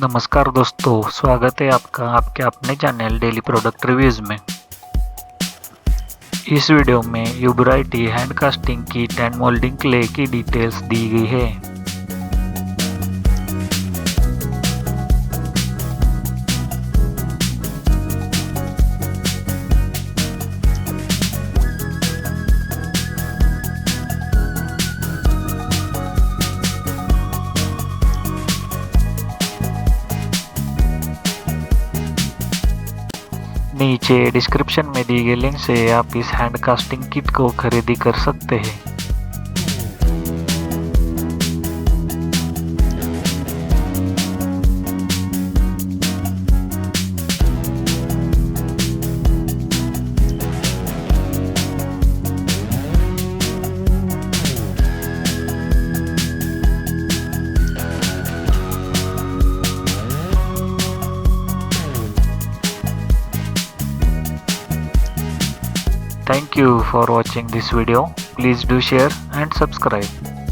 नमस्कार दोस्तों, स्वागत है आपका आपके अपने चैनल डेली प्रोडक्ट रिव्यूज़ में। इस वीडियो में यूब्राइटी hand casting kit and moulding clay की डिटेल्स दी गई है। नीचे डिस्क्रिप्शन में दी गई लिंक से आप इस हैंड कास्टिंग किट को खरीदी कर सकते हैं। Thank you for watching this video. Please do share and subscribe.